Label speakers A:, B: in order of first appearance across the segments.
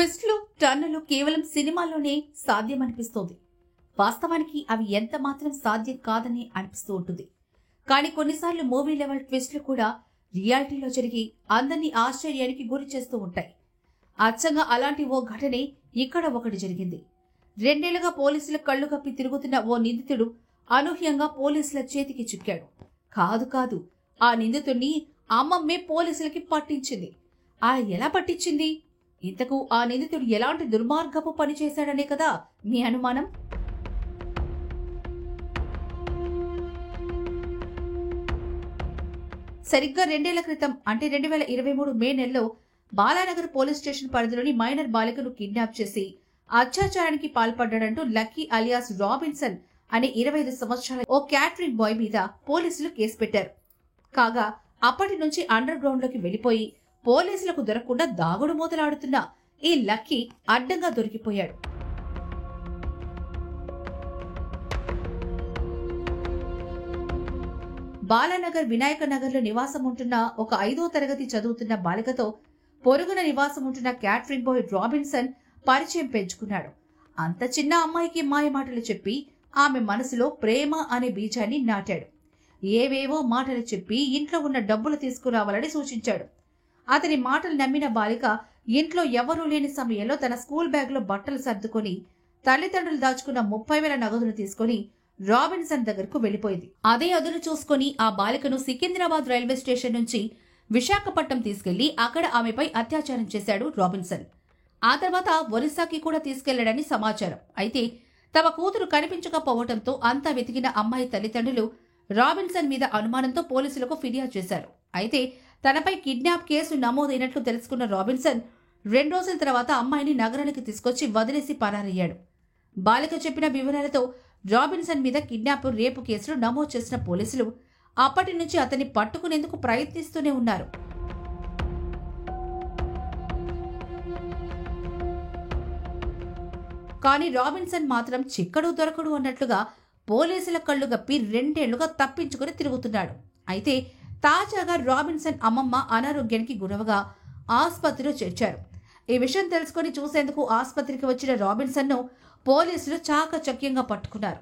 A: ట్విస్ట్లు టర్నులు కేవలం సినిమాల్లోనే సాధ్యమనిపిస్తోంది. వాస్తవానికి అవి ఎంత మాత్రం సాధ్యం కాదని అనిపిస్తూ ఉంటుంది. కానీ కొన్నిసార్లు మూవీ లెవెల్ ట్విస్ట్లు కూడా రియాలిటీలో జరిగి అందరినీ ఆశ్చర్యానికి గురి చేస్తూ ఉంటాయి. అచ్చంగా అలాంటి ఓ ఘటనే ఇక్కడ ఒకటి జరిగింది. 2 ఏళ్లుగా పోలీసుల కళ్లు కప్పి తిరుగుతున్న ఓ నిందితుడు అనూహ్యంగా పోలీసుల చేతికి చిక్కాడు. కాదు ఆ నిందితుడిని అమ్మమ్మే పోలీసులకి పట్టించింది. ఎలా పట్టించింది? ఇంతకు ఆ నిందితుడు ఎలాంటి దుర్మార్గపు పని చేశాడనే కదా మీ అనుమానం? సరిగ్గా 2 ఏళ్ల క్రితం అంటే 2023 మే నెలలో బాలానగర్ పోలీస్ స్టేషన్ పరిధిలోని మైనర్ బాలికను కిడ్నాప్ చేసి అత్యాచారానికి పాల్పడ్డాడంటూ లక్కీ అలియాస్ రాబిన్సన్ అనే 25 సంవత్సరాల ఓ క్యాటరింగ్ బాయ్ మీద పోలీసులు కేసు పెట్టారు. కాగా అప్పటి నుంచి అండర్ గ్రౌండ్ లోకి వెళ్లిపోయి పోలీసులకు దొరకకుండా దాగుడు మూతలాడుతున్న ఈ లక్కీ అడ్డంగా దొరికిపోయాడు. బాలానగర్ వినాయక నగర్ లో నివాసం ఉంటున్న ఒక 5వ తరగతి చదువుతున్న బాలికతో పొరుగున నివాసం ఉంటున్న క్యాటరింగ్ బాయ్ రాబిన్సన్ పరిచయం పెంచుకున్నాడు. అంత చిన్న అమ్మాయికి మాయమాటలు చెప్పి ఆమె మనసులో ప్రేమ అనే బీజాన్ని నాటాడు. ఏవేవో మాటలు చెప్పి ఇంట్లో ఉన్న డబ్బులు తీసుకురావాలని సూచించాడు. అతని మాటలు నమ్మిన బాలిక ఇంట్లో ఎవరూ లేని సమయంలో తన స్కూల్ బ్యాగ్ లో బట్టలు సర్దుకొని తల్లిదండ్రులు దాచుకున్న 30,000 నగదును తీసుకుని రాబిన్సన్ దగ్గరకు వెళ్లిపోయింది. అదే అదును చూసుకుని ఆ బాలికను సికింద్రాబాద్ రైల్వే స్టేషన్ నుంచి విశాఖపట్నం తీసుకెళ్లి అక్కడ ఆమెపై అత్యాచారం చేశాడు రాబిన్సన్. ఆ తర్వాత ఒరిస్సాకి కూడా తీసుకెళ్లాడని సమాచారం. అయితే తమ కూతురు కనిపించకపోవడంతో అంతా వెతికిన అమ్మాయి తల్లిదండ్రులు రాబిన్సన్ మీద అనుమానంతో పోలీసులకు ఫిర్యాదు చేశారు. అయితే తనపై కిడ్నాప్ కేసు నమోదైనట్లు తెలుసుకున్న రాబిన్సన్ 2 రోజుల తర్వాత అమ్మాయిని నగరానికి తీసుకొచ్చి వదిలేసి పరారయ్యాడు. బాలిక చెప్పిన వివరాలతో రాబిన్సన్ మీద కిడ్నాప్, రేపు కేసులు నమోదు చేసిన పోలీసులు అప్పటి నుంచి అతన్ని పట్టుకునేందుకు ప్రయత్నిస్తూనే ఉన్నారు. కానీ రాబిన్సన్ మాత్రం చిక్కడు దొరకడు అన్నట్లుగా పోలీసుల కళ్లు గప్పి 2 ఏళ్లుగా తప్పించుకుని తిరుగుతున్నాడు. అయితే తాజాగా రాబిన్సన్ అమ్మమ్మ అనారోగ్యానికి గురవగా ఆసుపత్రిలో చేర్చారు. ఈ విషయం తెలుసుకుని చూసేందుకు ఆసుపత్రికి వచ్చిన రాబిన్సన్ ను పోలీసులు చాకచక్యంగా పట్టుకున్నారు.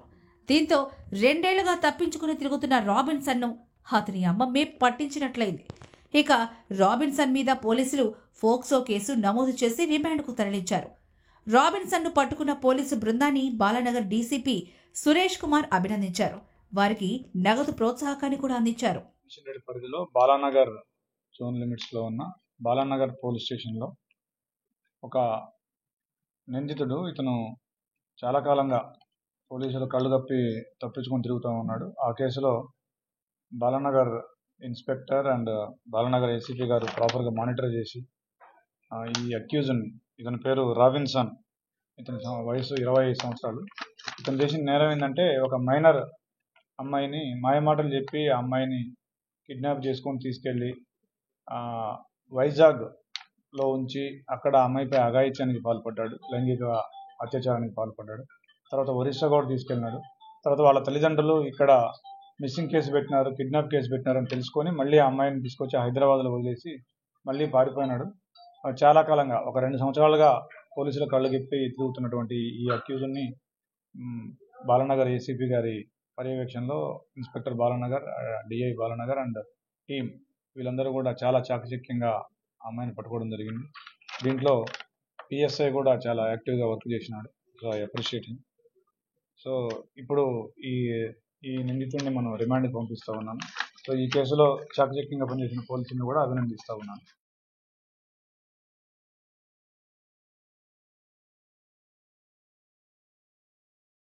A: దీంతో 2 ఏళ్లుగా తప్పించుకుని తిరుగుతున్న రాబిన్సన్ ను అతని అమ్మమ్మే పట్టించినట్లయింది. ఇక రాబిన్సన్ మీద పోలీసులు ఫోక్సో కేసు నమోదు చేసి రిమాండ్కు తరలించారు. రాబిన్సన్ ను పట్టుకున్న పోలీసు బృందాన్ని బాలానగర్ డీసీపీ సురేష్ కుమార్ అభినందించారు. వారికి నగదు ప్రోత్సాహకాన్ని కూడా అందించారు.
B: పరిధిలో బాలానగర్ జోన్ లిమిట్స్ లో ఉన్న బాలానగర్ పోలీస్ స్టేషన్ లో ఒక నిందితుడు, ఇతను చాలా కాలంగా పోలీసులు కళ్ళు కప్పి తప్పించుకొని తిరుగుతూ ఉన్నాడు. ఆ కేసులో Balanagar inspector and Balanagar ACP గారు ప్రాపర్గా మానిటర్ చేసి ఈ అక్యూజన్, ఇతని పేరు రాబిన్సన్, ఇతని వయసు 25 సంవత్సరాలు. ఇతను చేసిన నేరం ఏంటంటే ఒక మైనర్ అమ్మాయిని మాయమాటలు చెప్పి ఆ అమ్మాయిని కిడ్నాప్ చేసుకొని తీసుకెళ్ళి వైజాగ్లో ఉంచి అక్కడ అమ్మాయిపై అఘాయిత్యానికి పాల్పడ్డాడు, లైంగిక అత్యాచారానికి పాల్పడ్డాడు. తర్వాత ఒరిస్సా కూడా తీసుకెళ్ళినాడు. తర్వాత వాళ్ళ తల్లిదండ్రులు ఇక్కడ మిస్సింగ్ కేసు పెట్టినారు, కిడ్నాప్ కేసు పెట్టినారని తెలుసుకొని మళ్ళీ ఆ అమ్మాయిని తీసుకొచ్చి హైదరాబాద్లో వదిలేసి మళ్ళీ పారిపోయినాడు. చాలా కాలంగా ఒక 2 సంవత్సరాలుగా పోలీసుల కళ్ళు గిప్పి తిరుగుతున్నటువంటి ఈ అక్యూజన్ని బాలానగర్ ఏసీపీ గారి పర్యవేక్షణలో inspector Balanagar, DI Balanagar and team వీళ్ళందరూ కూడా చాలా చాకచక్యంగా అమ్మాయిని పట్టుకోవడం జరిగింది. దీంట్లో పిఎస్ఐ కూడా చాలా యాక్టివ్గా వర్క్ చేసినాడు. So I appreciate him. So ఇప్పుడు ఈ నిందితుడిని మనం రిమాండ్కి పంపిస్తూ ఉన్నాను. సో ఈ కేసులో చాకచక్యంగా పనిచేసిన పోలీసులను కూడా అభినందిస్తూ ఉన్నాను.